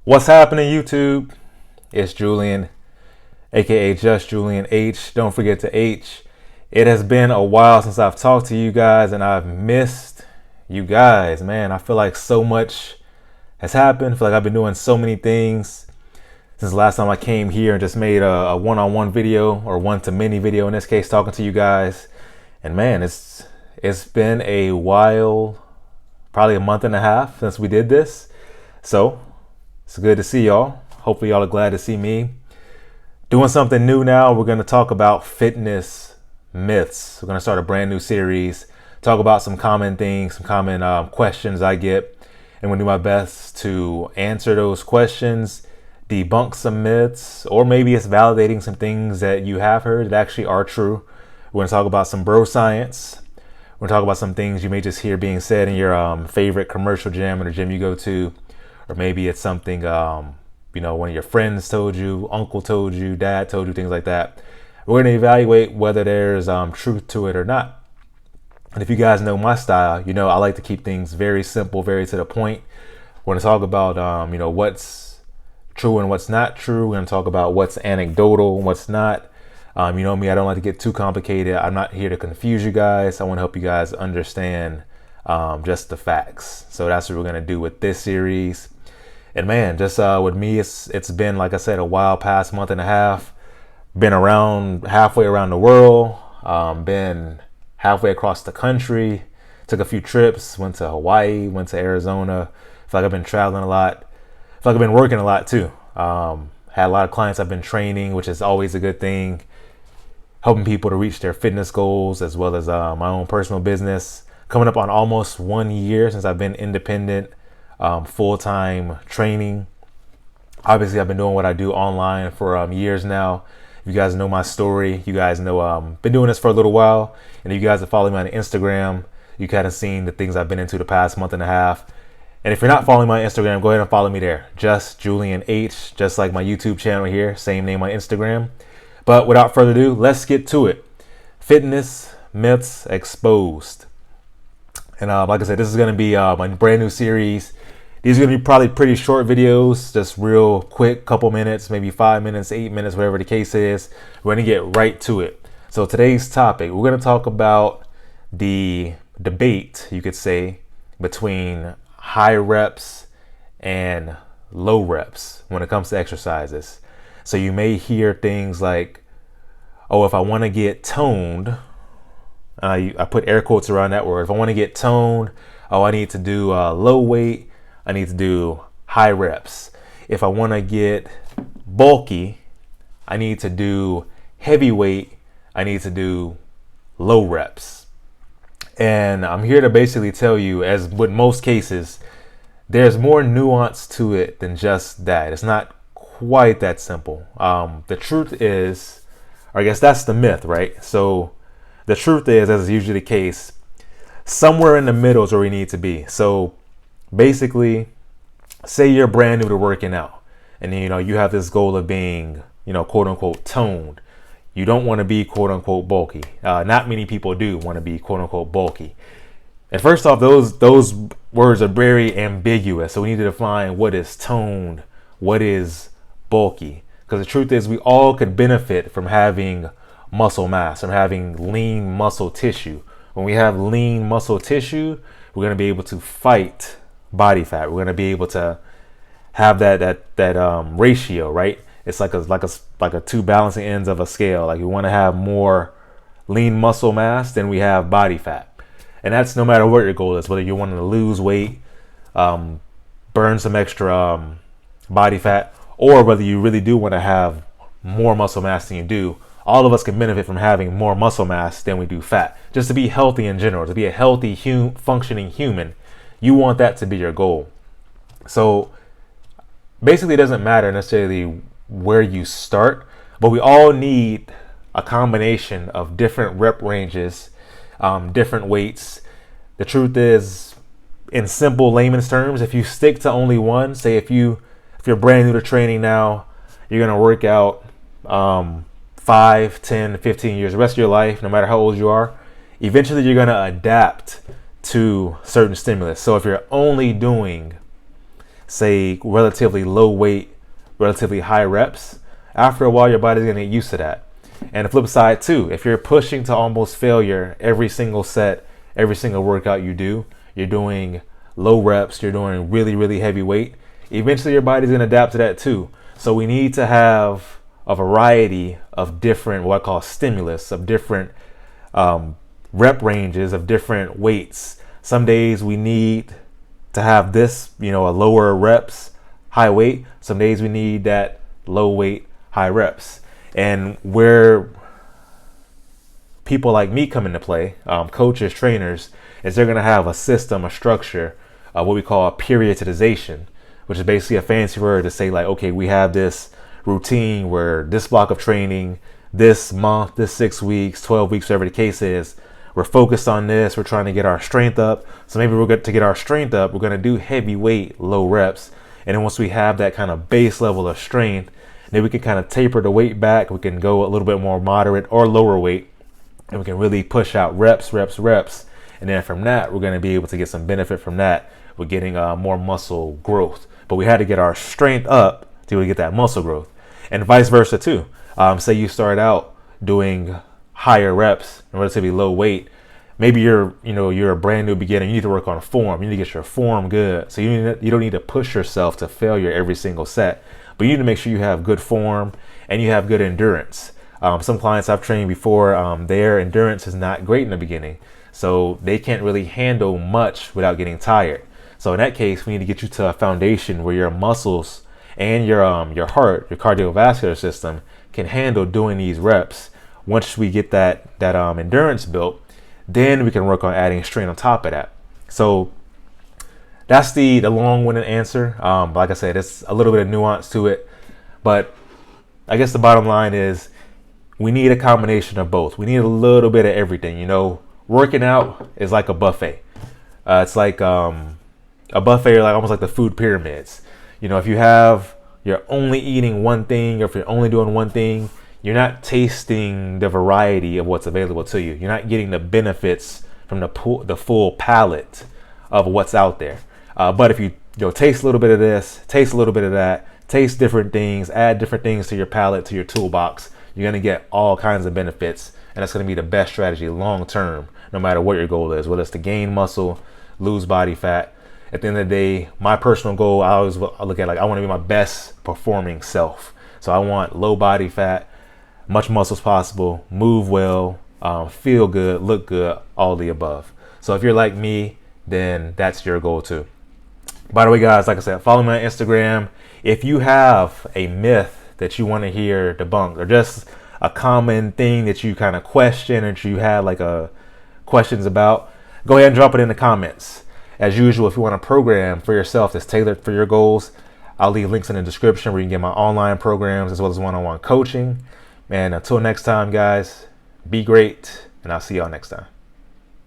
What's happening, YouTube? It's Julian, aka Just Julian H. Don't forget to H. It has been a while since I've talked to you guys, and I've missed you guys. Man, I feel like so much has happened. I feel like I've been doing so many things since the last time I came here and just made a one-on-one video, or one-to-many video in this case, talking to you guys. And man, it's been a while, probably a month and a half since we did this. So it's good to see y'all. Hopefully y'all are glad to see me. Doing something new now. We're going to talk about fitness myths. We're going to start a brand new series. Talk about some common things, some common questions I get. And we'll do my best to answer those questions, debunk some myths, or maybe it's validating some things that you have heard that actually are true. We're going to talk about some bro science. We're going to talk about some things you may just hear being said in your favorite commercial gym or the gym you go to. Or maybe it's something, one of your friends told you, uncle told you, dad told you, things like that. We're going to evaluate whether there's truth to it or not. And if you guys know my style, I like to keep things very simple, very to the point. We're going to talk about, what's true and what's not true. We're going to talk about what's anecdotal and what's not. You know me, I don't like to get too complicated. I'm not here to confuse you guys. I want to help you guys understand just the facts. So that's what we're going to do with this series. And man, just with me, it's been, like I said, a while past month and a half. Been around halfway around the world. Been halfway across the country. Took a few trips. Went to Hawaii. Went to Arizona. Feel like I've been traveling a lot. Feel like I've been working a lot too. Had a lot of clients I've been training, which is always a good thing. Helping people to reach their fitness goals, as well as my own personal business. Coming up on almost 1 year since I've been independent. Full-time training. Obviously, I've been doing what I do online for years now. If you guys know my story, you guys know been doing this for a little while. And if you guys have followed me on Instagram, you kind of seen the things I've been into the past month and a half. And if you're not following my Instagram, go ahead and follow me there. Just Julian H, just like my YouTube channel here, same name on Instagram. But without further ado, let's get to it. Fitness myths exposed. And like I said, this is going to be my brand new series. These are going to be probably pretty short videos, just real quick, couple minutes, maybe 5 minutes, 8 minutes, whatever the case is. We're going to get right to it. So today's topic, we're going to talk about the debate, you could say, between high reps and low reps when it comes to exercises. So you may hear things like, oh, if I want to get toned, I put air quotes around that word. If I want to get toned, I need to do low weight. I need to do high reps. If I want to get bulky, I need to do heavy weight. I need to do low reps. And I'm here to basically tell you, as with most cases, there's more nuance to it than just that. It's not quite that simple. The truth is, or I guess that's the myth, right? So the truth is, as is usually the case, somewhere in the middle is where we need to be. So basically, say you're brand new to working out, and you have this goal of being, quote unquote toned. You don't want to be quote unquote bulky. Not many people do want to be quote unquote bulky. And first off, those words are very ambiguous. So we need to define what is toned, what is bulky. Because the truth is, we all could benefit from having muscle mass, from having lean muscle tissue. When we have lean muscle tissue, we're going to be able to fight body fat. We're going to be able to have that ratio, right? It's like a two balancing ends of a scale. Like we want to have more lean muscle mass than we have body fat. And that's no matter what your goal is, whether you're wanting to lose weight, burn some extra body fat, or whether you really do want to have more muscle mass than you do. All of us can benefit from having more muscle mass than we do fat. Just to be healthy in general, to be a healthy, functioning human, you want that to be your goal. So basically, it doesn't matter necessarily where you start, but we all need a combination of different rep ranges, different weights. The truth is, in simple layman's terms, if you stick to only one, say if you're brand new to training now, you're going to work out 5, 10, 15 years, the rest of your life, no matter how old you are, eventually you're going to adapt to certain stimulus. So if you're only doing say relatively low weight, relatively high reps, after a while your body's gonna get used to that. And the flip side too, if you're pushing to almost failure every single set, every single workout you do, you're doing low reps, you're doing really, really heavy weight, eventually your body's gonna adapt to that too. So we need to have a variety of different, what I call stimulus, of different rep ranges, of different weights. Some days we need to have this, a lower reps, high weight. Some days we need that low weight, high reps. And where people like me come into play, coaches, trainers, is they're going to have a system, a structure, what we call a periodization, which is basically a fancy word to say like, okay, we have this routine where this block of training, this month, this 6 weeks, 12 weeks, whatever the case is, we're focused on this. We're trying to get our strength up. So maybe we're going to get our strength up. We're going to do heavy weight, low reps. And then once we have that kind of base level of strength, then we can kind of taper the weight back. We can go a little bit more moderate or lower weight, and we can really push out reps. And then from that, we're going to be able to get some benefit from that. We're getting more muscle growth. But we had to get our strength up to get that muscle growth. And vice versa too. Say you start out doing higher reps and relatively low weight. Maybe you're a brand new beginner. You need to work on form. You need to get your form good. So you don't need to push yourself to failure every single set, but you need to make sure you have good form and you have good endurance. Some clients I've trained before, their endurance is not great in the beginning, so they can't really handle much without getting tired. So in that case, we need to get you to a foundation where your muscles and your heart, your cardiovascular system can handle doing these reps. Once we get that endurance built, then we can work on adding strength on top of that. So that's the long-winded answer. Like I said, it's a little bit of nuance to it, but I guess the bottom line is we need a combination of both. We need a little bit of everything. Working out is like a buffet. It's like a buffet, like almost like the food pyramids. If you're only eating one thing, or if you're only doing one thing, you're not tasting the variety of what's available to you. You're not getting the benefits from the full palette of what's out there. But if you taste a little bit of this, taste a little bit of that, taste different things, add different things to your palette, to your toolbox, you're going to get all kinds of benefits. And that's going to be the best strategy long term, no matter what your goal is, whether it's to gain muscle, lose body fat. At the end of the day, my personal goal, I always look at I want to be my best performing self. So I want low body fat, much muscle as possible, move well, feel good, look good, all the above. So if you're like me, then that's your goal too. By the way, guys, like I said, follow me on Instagram. If you have a myth that you want to hear debunked, or just a common thing that you kind of question, or you have questions about, go ahead and drop it in the comments. As usual, if you want a program for yourself that's tailored for your goals, I'll leave links in the description where you can get my online programs as well as one-on-one coaching. And until next time, guys, be great, and I'll see y'all next time.